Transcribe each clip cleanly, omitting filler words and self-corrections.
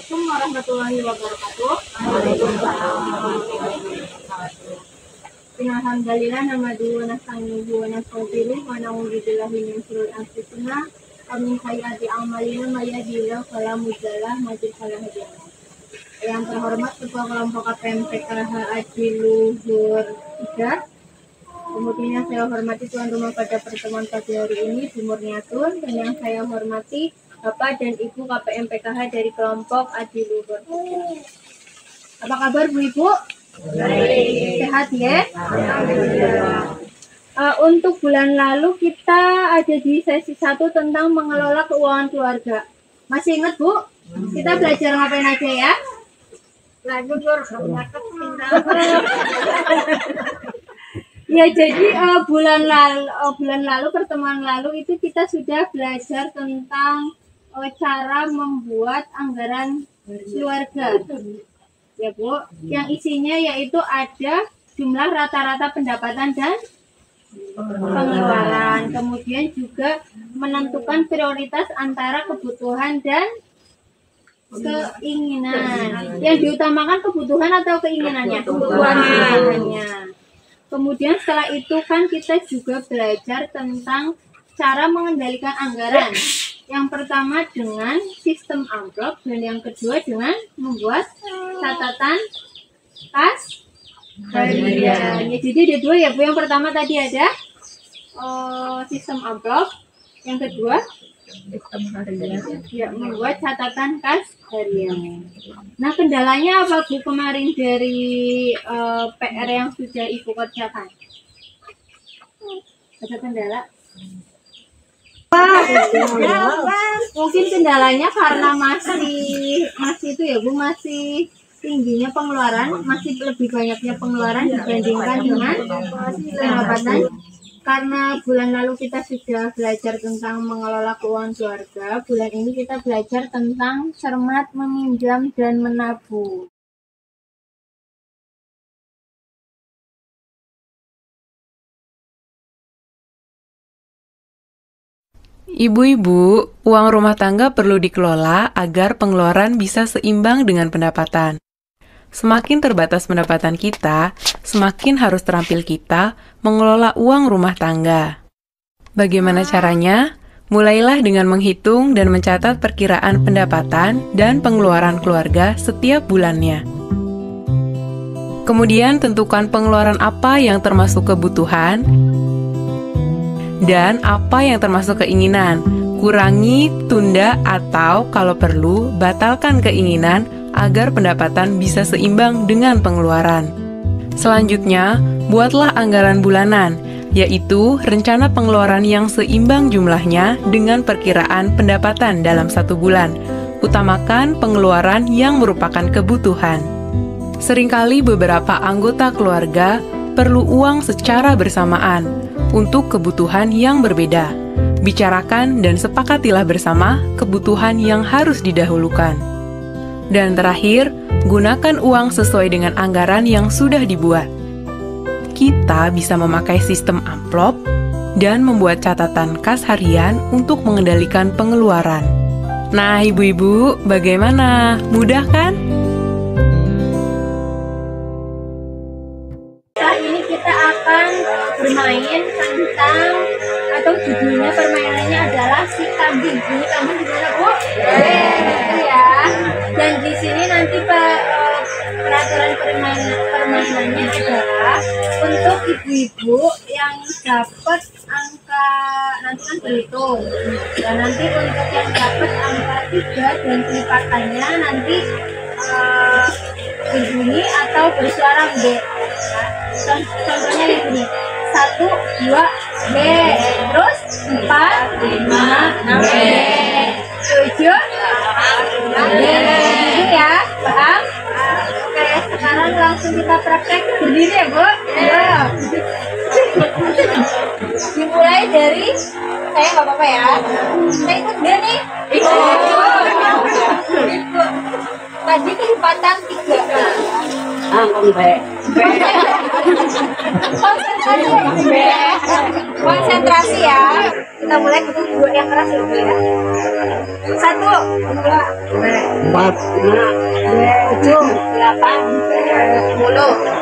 Assalamualaikum warahmatullahi wabarakatuh. Alhamdulillah, nama dua nasani dua nasabili mana ujilah min surul anfusina amin hayati amalina mayadillah fala mudzalah majid fala hadiah. Yang terhormat Ketua Kelompok KPMPKH Aji Luhur 3. Kemudian yang saya hormati tuan rumah pada pertemuan pagi hari ini Bu Murniatun, dan yang saya hormati Bapak dan Ibu KPMPKH dari kelompok Aji Luhur 3. Apa kabar Bu Ibu? Baik. Sehat ya? Alhamdulillah. Untuk bulan lalu kita ada di sesi 1 tentang mengelola keuangan keluarga. Masih ingat Bu? Kita belajar ngapain aja ya? Ya, jadi bulan lalu pertemuan lalu itu kita sudah belajar tentang cara membuat anggaran keluarga. Ya Bu, yang isinya yaitu ada jumlah rata-rata pendapatan dan pengeluaran. Kemudian juga menentukan prioritas antara kebutuhan dan keinginan. Yang diutamakan kebutuhan atau keinginannya? Kebutuhannya. Kemudian setelah itu kan kita juga belajar tentang cara mengendalikan anggaran. Yang pertama dengan sistem amplop dan yang kedua dengan membuat catatan kas harian. Ya, jadi ada dua ya Bu. Yang pertama tadi ada sistem amplop, yang kedua ya, membuat catatan kas harian. Nah, kendalanya apa Bu kemarin dari PR yang sudah Ibu kerjakan? Ada kendala? Mungkin kendalanya karena masih itu ya Bu, masih tingginya pengeluaran, masih lebih banyaknya pengeluaran dibandingkan dengan pendapatan. Karena bulan lalu kita sudah belajar tentang mengelola keuangan keluarga, bulan ini kita belajar tentang cermat meminjam dan menabung. Ibu-ibu, uang rumah tangga perlu dikelola agar pengeluaran bisa seimbang dengan pendapatan. Semakin terbatas pendapatan kita, semakin harus terampil kita mengelola uang rumah tangga. Bagaimana caranya? Mulailah dengan menghitung dan mencatat perkiraan pendapatan dan pengeluaran keluarga setiap bulannya. Kemudian tentukan pengeluaran apa yang termasuk kebutuhan dan apa yang termasuk keinginan. Kurangi, tunda, atau kalau perlu, batalkan keinginan agar pendapatan bisa seimbang dengan pengeluaran. Selanjutnya, buatlah anggaran bulanan, yaitu rencana pengeluaran yang seimbang jumlahnya dengan perkiraan pendapatan dalam 1 bulan. Utamakan pengeluaran yang merupakan kebutuhan. Seringkali beberapa anggota keluarga perlu uang secara bersamaan untuk kebutuhan yang berbeda. Bicarakan dan sepakatilah bersama kebutuhan yang harus didahulukan. Dan terakhir, gunakan uang sesuai dengan anggaran yang sudah dibuat. Kita bisa memakai sistem amplop dan membuat catatan kas harian untuk mengendalikan pengeluaran. Nah, ibu-ibu, bagaimana? Mudah kan? Saat ini kita akan bermain tentang, atau judulnya permainannya adalah si kambing. Ini kambing gimana Bu? Itu ya. Dan di sini nanti peraturan permainannya adalah untuk ibu-ibu yang dapat angka, nanti kan berhitung. Dan nanti untuk yang dapat angka 3 dan kelipatannya nanti berbunyi atau bersuara B. Nah, contohnya begini. 1, 2, B. Terus 4, 5, 6, B. 7, 8, B. Gitu ya, paham? Oke, sekarang langsung kita praktek berdiri ya Bu. Ya. Dimulai dari saya nggak apa-apa ya. Saya ikut dia nih. Ikut. Tadi kelipatan 3. Konsentrasi ya. Kita mulai dua yang keras dulu ya. 1, 2, 4, 5, 7, 8, 10, 11,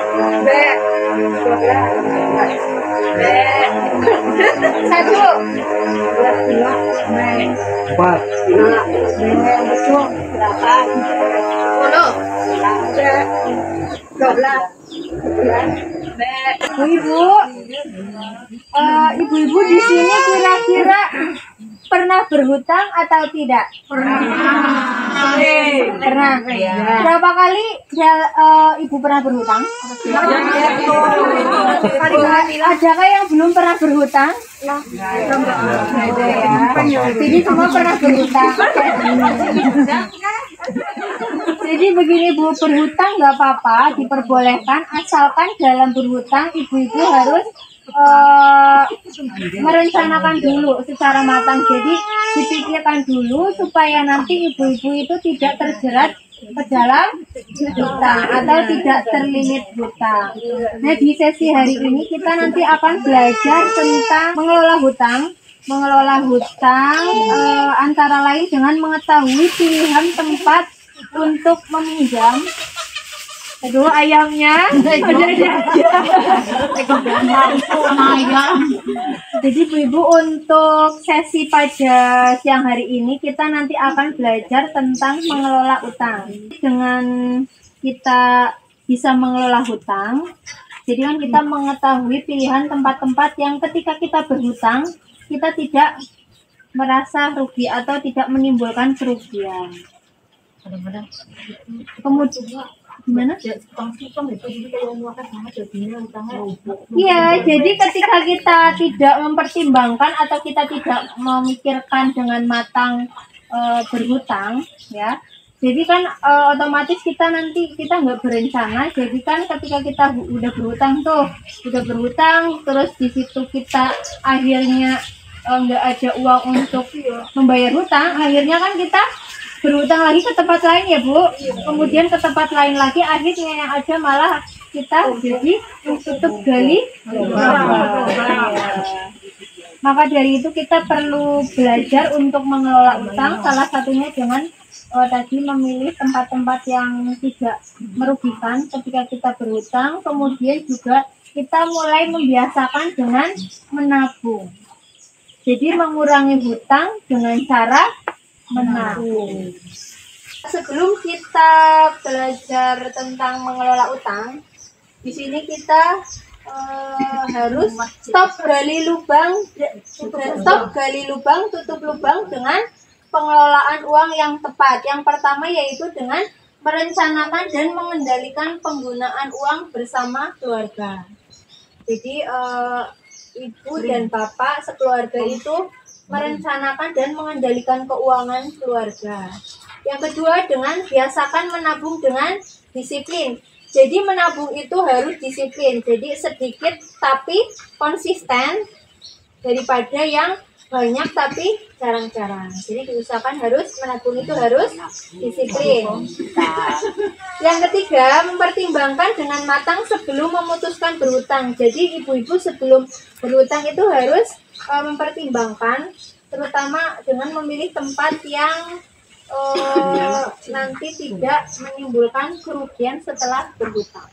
ibu-ibu di sini kira-kira pernah berhutang atau tidak? Pernah. Berapa kali ibu pernah berhutang? Adakah yang belum pernah berhutang? Jadi semua pernah berhutang. Jadi begini Bu, berhutang nggak apa-apa, diperbolehkan, asalkan dalam berhutang ibu-ibu harus merencanakan dulu secara matang. Jadi dipikirkan dulu supaya nanti ibu-ibu itu tidak terjerat ke dalam hutang atau tidak terlilit hutang. Nah, di sesi hari ini kita nanti akan belajar tentang mengelola hutang. Antara lain dengan mengetahui pilihan tempat untuk meminjam. Aduh, ayamnya Jadi ibu untuk sesi pada siang hari ini kita nanti akan belajar tentang mengelola utang. Dengan kita bisa mengelola hutang, jadi kan kita mengetahui pilihan tempat-tempat yang ketika kita berhutang kita tidak merasa rugi atau tidak menimbulkan kerugian. Kemudian gimana? Iya, jadi ketika kita tidak mempertimbangkan atau kita tidak memikirkan dengan matang berhutang, ya, jadi kan otomatis kita nanti kita nggak berencana. Jadi kan ketika kita udah berhutang terus di situ kita akhirnya nggak ada uang untuk membayar hutang, akhirnya kan kita berhutang lagi ke tempat lain ya Bu, kemudian ke tempat lain lagi, akhirnya yang ada malah kita jadi tutup gali. Maka dari itu kita perlu belajar untuk mengelola utang, salah satunya dengan tadi memilih tempat-tempat yang tidak merugikan ketika kita berhutang. Kemudian juga kita mulai membiasakan dengan menabung, jadi mengurangi hutang dengan cara menabung. Sebelum kita belajar tentang mengelola utang, di sini kita harus stop gali lubang, tutup lubang dengan pengelolaan uang yang tepat. Yang pertama yaitu dengan merencanakan dan mengendalikan penggunaan uang bersama keluarga. Jadi ibu dan bapak sekeluarga itu merencanakan dan mengendalikan keuangan keluarga. Yang kedua, dengan biasakan menabung dengan disiplin. Jadi menabung itu harus disiplin. Jadi sedikit tapi konsisten daripada yang banyak tapi jarang-jarang. Jadi diusahakan harus menabung itu harus disiplin. Yang ketiga, mempertimbangkan dengan matang sebelum memutuskan berhutang. Jadi ibu-ibu sebelum berhutang itu harus mempertimbangkan, terutama dengan memilih tempat yang nanti tidak menimbulkan kerugian setelah berhutang.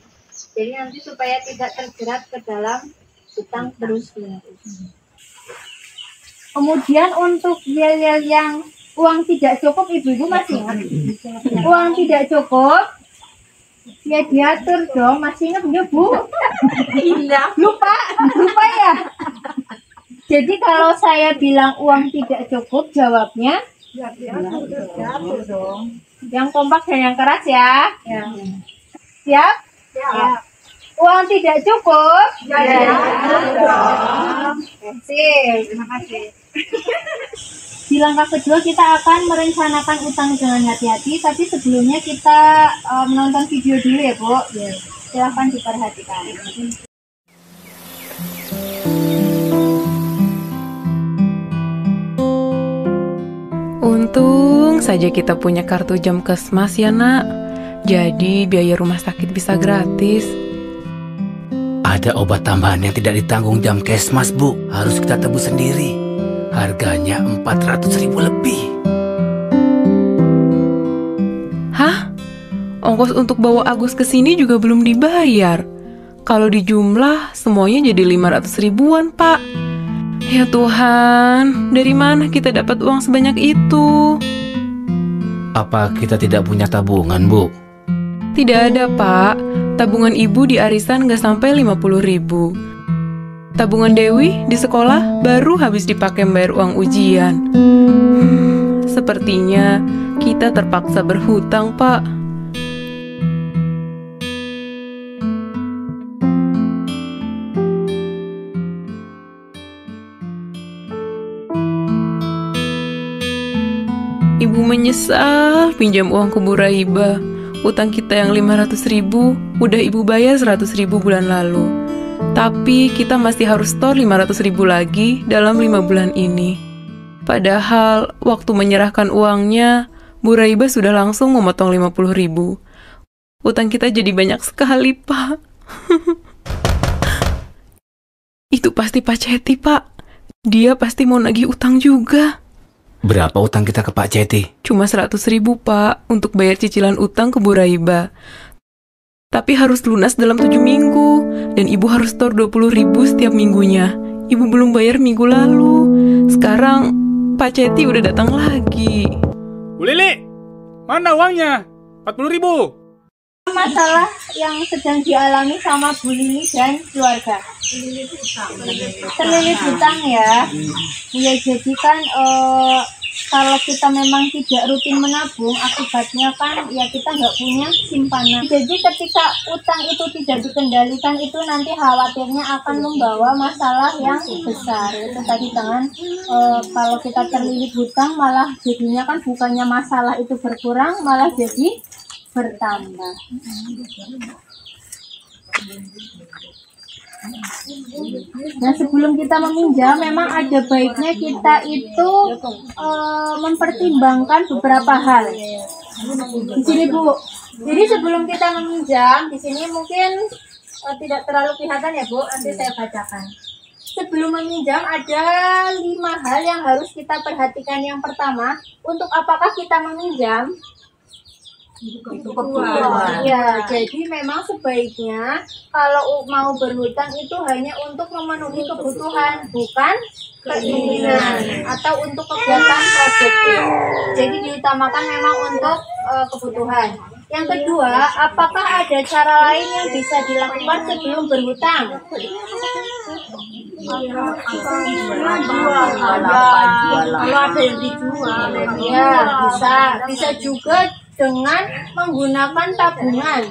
Jadi nanti supaya tidak terjerat ke dalam hutang terus-menerus. Kemudian untuk yel-yel yang uang tidak cukup, ibu-ibu masih ingat? Uang tidak cukup, ya diatur dong. Masih ingat nggak Bu? Lupa ya. Jadi kalau saya bilang uang tidak cukup, jawabnya diatur dong. Yang kompak dan yang keras ya. Siap? Ya. Uang tidak cukup, diatur dong. Sip, terima kasih. Di langkah kedua kita akan merencanakan utang dengan hati-hati, tapi sebelumnya kita menonton video dulu ya Bu. Silahkan diperhatikan. Untung saja kita punya kartu jam Kesmas ya Nak. Jadi biaya rumah sakit bisa gratis. Ada obat tambahan yang tidak ditanggung Jamkesmas, Bu. Harus kita tebus sendiri. Harganya 400.000 lebih. Hah? Ongkos untuk bawa Agus ke sini juga belum dibayar. Kalau dijumlah, semuanya jadi 500 ribuan, Pak. Ya Tuhan, dari mana kita dapat uang sebanyak itu? Apa kita tidak punya tabungan, Bu? Tidak ada, Pak. Tabungan ibu di arisan nggak sampai 50 ribu. Tabungan Dewi di sekolah baru habis dipakai bayar uang ujian. Sepertinya kita terpaksa berhutang, Pak. Ibu menyesal pinjam uang ke Bu Raiba. Utang kita yang 500 ribu udah ibu bayar 100 ribu bulan lalu. Tapi kita masih harus store 500 ribu lagi dalam 5 bulan ini. Padahal waktu menyerahkan uangnya, Bu Raiba sudah langsung memotong 50 ribu. Utang kita jadi banyak sekali, Pak. Itu pasti Pak Ceti, Pak. Dia pasti mau nagih utang juga. Berapa utang kita ke Pak Ceti? Cuma 100 ribu, Pak, untuk bayar cicilan utang ke Bu Raiba. Tapi harus lunas dalam 7 minggu. Dan ibu harus store 20 ribu setiap minggunya. Ibu belum bayar minggu lalu. Sekarang Pak Ceti udah datang lagi. Bu Lili, mana uangnya? 40 ribu. Masalah yang sedang dialami sama Bu Lili dan keluarga. Terlilit hutang ya. Ya jadi kan kalau kita memang tidak rutin menabung, akibatnya kan ya kita nggak punya simpanan. Jadi ketika utang itu tidak dikendalikan, itu nanti khawatirnya akan membawa masalah yang besar. Itu tadi dengan kalau kita terlilit hutang malah jadinya kan bukannya masalah itu berkurang, malah jadi bertambah. Nah sebelum kita meminjam memang ada baiknya kita itu mempertimbangkan beberapa hal. Di sini Bu, jadi sebelum kita meminjam di sini mungkin tidak terlalu kelihatan ya Bu, nanti saya bacakan. Sebelum meminjam ada 5 hal yang harus kita perhatikan. Yang pertama, untuk apakah kita meminjam? Kebutuhan. Ya, jadi memang sebaiknya kalau mau berhutang itu hanya untuk memenuhi kebutuhan, bukan keinginan atau untuk kegiatan produktif. Jadi diutamakan memang untuk kebutuhan. Yang kedua, apakah ada cara lain yang bisa dilakukan sebelum berhutang? Kalau ada yang dijual, ya bisa juga dengan menggunakan tabungan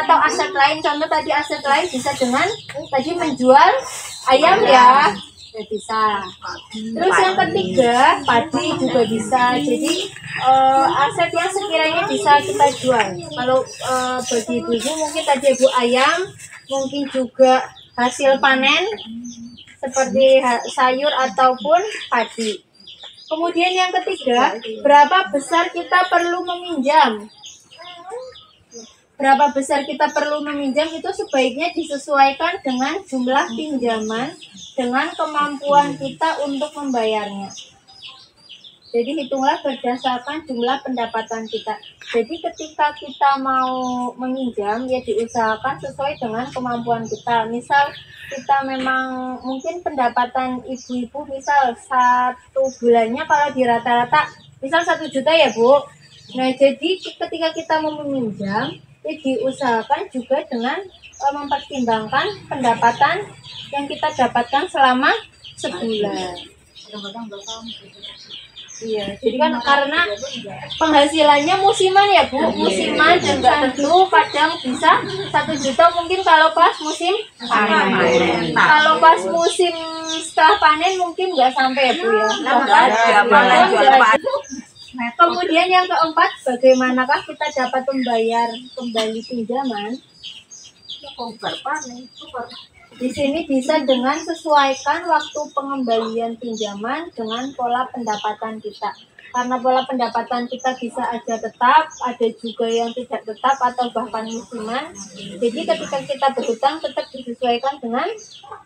atau aset lain. Contoh tadi aset lain bisa dengan tadi menjual ayam ya bisa. Terus yang ketiga padi juga bisa. Jadi aset yang sekiranya bisa kita jual. Kalau bagi ibu mungkin tadi ibu ayam, mungkin juga hasil panen seperti sayur ataupun padi. Kemudian yang ketiga, berapa besar kita perlu meminjam? Berapa besar kita perlu meminjam itu sebaiknya disesuaikan dengan jumlah pinjaman dengan kemampuan kita untuk membayarnya. Jadi hitunglah berdasarkan jumlah pendapatan kita. Jadi ketika kita mau meminjam ya diusahakan sesuai dengan kemampuan kita. Misal kita memang mungkin pendapatan ibu-ibu misal 1 bulannya kalau di rata-rata misal 1 juta ya Bu. Nah jadi ketika kita mau meminjam ya diusahakan juga dengan mempertimbangkan pendapatan yang kita dapatkan selama sebulan. Iya, jadi kan karena penghasilannya musiman ya Bu, musiman dan nggak tentu, kadang bisa 1 juta mungkin kalau pas musim panen. Kalau pas musim setelah panen mungkin nggak sampai ya Bu ya. Kemudian yang keempat, bagaimanakah kita dapat membayar kembali pinjaman? Di sini bisa dengan sesuaikan waktu pengembalian pinjaman dengan pola pendapatan kita. Karena pola pendapatan kita bisa aja tetap, ada juga yang tidak tetap atau bahkan musiman. Jadi ketika kita berhutang tetap disesuaikan dengan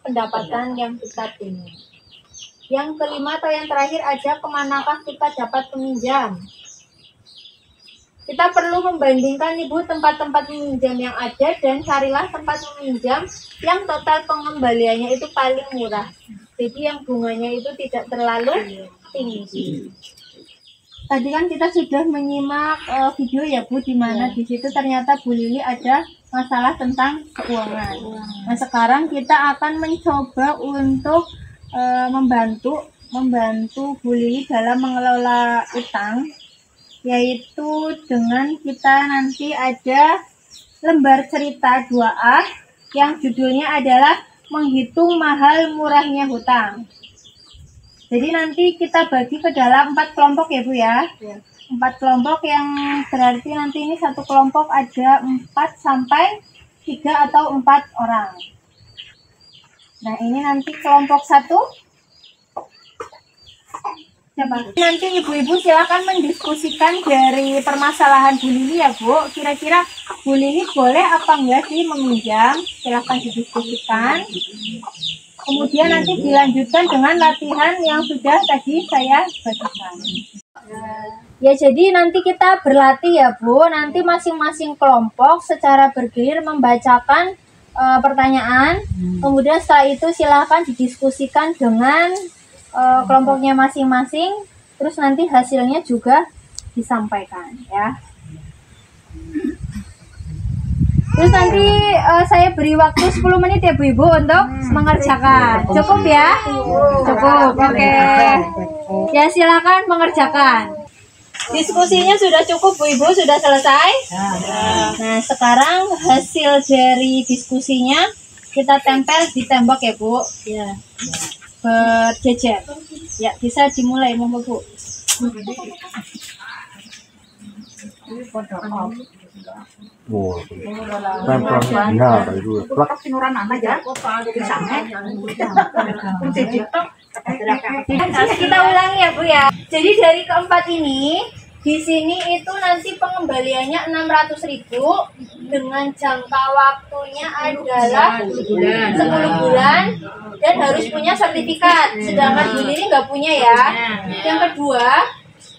pendapatan yang kita punya. Yang kelima atau yang terakhir aja, kemanakah kita dapat meminjam? Kita perlu membandingkan Ibu tempat-tempat meminjam yang ada dan carilah tempat meminjam yang total pengembaliannya itu paling murah. Jadi yang bunganya itu tidak terlalu tinggi. Tadi kan kita sudah menyimak video ya Bu, di mana di situ ternyata Bu Lili ada masalah tentang keuangan. Nah sekarang kita akan mencoba untuk membantu Bu Lili dalam mengelola utang, yaitu dengan kita nanti ada lembar cerita 2A yang judulnya adalah menghitung mahal murahnya hutang. Jadi nanti kita bagi ke dalam 4 kelompok ya Bu ya. 4 kelompok yang berarti nanti ini satu kelompok ada 4 sampai 3 atau 4 orang. Nah ini nanti kelompok 1. Siapa? Nanti ibu-ibu silakan mendiskusikan dari permasalahan Bu Lili ya Bu. Kira-kira Bu Lili boleh apa enggak sih meminjam? Silakan didiskusikan. Kemudian nanti dilanjutkan dengan latihan yang sudah tadi saya bagikan. Ya jadi nanti kita berlatih ya Bu. Nanti masing-masing kelompok secara bergilir membacakan pertanyaan. Kemudian setelah itu silakan didiskusikan dengan kelompoknya masing-masing, terus nanti hasilnya juga disampaikan ya. Terus nanti saya beri waktu 10 menit ya Bu Ibu untuk mengerjakan. Cukup ya? Cukup. Oke. Ya silakan mengerjakan. Diskusinya sudah cukup Bu Ibu, sudah selesai. Nah sekarang hasil dari diskusinya kita tempel di tembok ya Bu. Ya. Berjejer. Ya, bisa dimulai monggo Bu. Wow, benar itu. Kita ulangi ya Bu ya. Jadi dari keempat ini, di sini itu nanti pengembaliannya 600.000 dengan jangka waktunya adalah 10 bulan dan harus punya sertifikat. Sedangkan Bu Lili nggak punya ya. Yang kedua,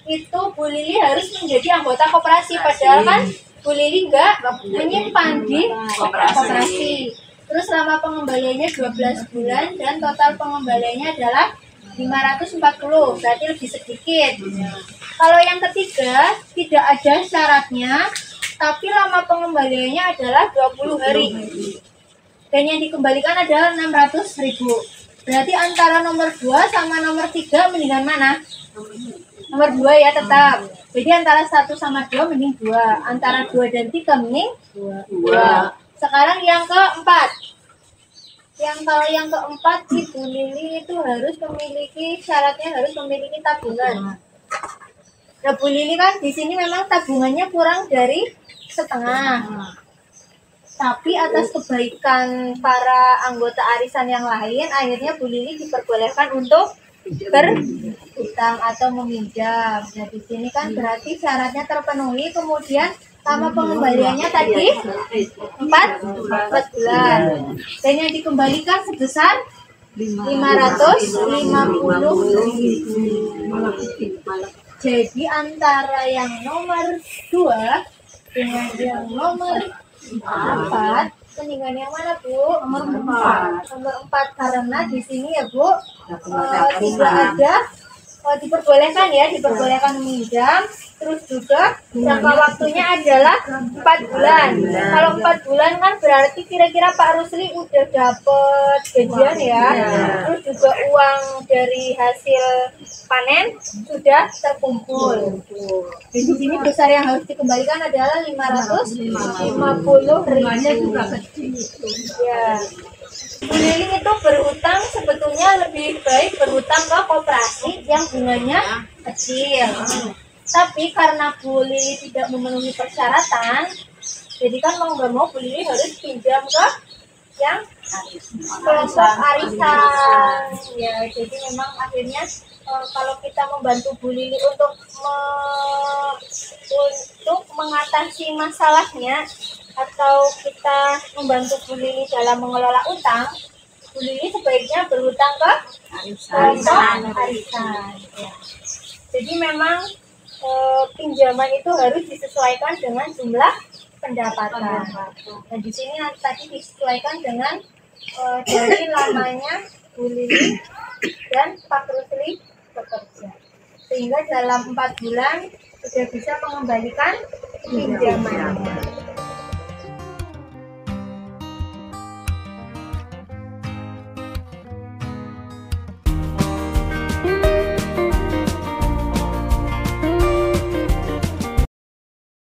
itu Bu Lili harus menjadi anggota koperasi, padahal kan Bu Lili nggak menyimpan di koperasi. Terus selama pengembaliannya 12 bulan dan total pengembaliannya adalah 540, berarti lebih sedikit. Kalau yang ketiga tidak ada syaratnya, tapi lama pengembaliannya adalah 20 hari. Dan yang dikembalikan adalah 600.000. Berarti antara nomor 2 sama nomor 3 mendingan mana? Nomor 2 ya tetap. Jadi antara 1 sama 2 mending 2. Antara 2 dan 3 mending 2. Sekarang yang keempat. Kalau yang keempat, Ibu Lili itu harus memiliki, syaratnya harus memiliki tabungan. Nah Bu Lili kan di sini memang tabungannya kurang dari setengah. Tapi atas kebaikan para anggota arisan yang lain, akhirnya Bu Lili diperbolehkan untuk berhutang atau meminjam. Nah di sini kan berarti syaratnya terpenuhi, kemudian lama pengembaliannya tadi 4 bulan. Dan yang dikembalikan sebesar 550.000. Jadi antara yang nomor 2 dengan yang nomor 4, mendingan yang mana Bu? Nomor 4. Nomor 4 karena di sini ya Bu tidak ada diperbolehkan ya, diperbolehkan meminjam. Terus juga jangka waktunya adalah 4 bulan. Kalau 4 bulan kan berarti kira-kira Pak Rusli udah dapet gajian ya. Terus juga uang dari hasil panen sudah terkumpul. Di sini besar yang harus dikembalikan adalah 550.000. Ya. Bu Lili itu berhutang sebetulnya lebih baik berhutang ke koperasi yang bunganya kecil. Tapi karena Bu Lili tidak memenuhi persyaratan, jadi kan mau nggak mau Bu Lili harus pinjam ke yang kelompok arisan. Ya, jadi memang akhirnya kalau kita membantu Bu Lili untuk mengatasi masalahnya, atau kita membantu Bu Lili dalam mengelola utang, Bu Lili sebaiknya berhutang ke kelompok arisan. Ya. Jadi memang pinjaman itu harus disesuaikan dengan jumlah pendapatan. Nah, di sini tadi disesuaikan dengan dari lamanya Bu Lili dan Pak Rusli bekerja, sehingga dalam 4 bulan sudah bisa mengembalikan pinjamannya.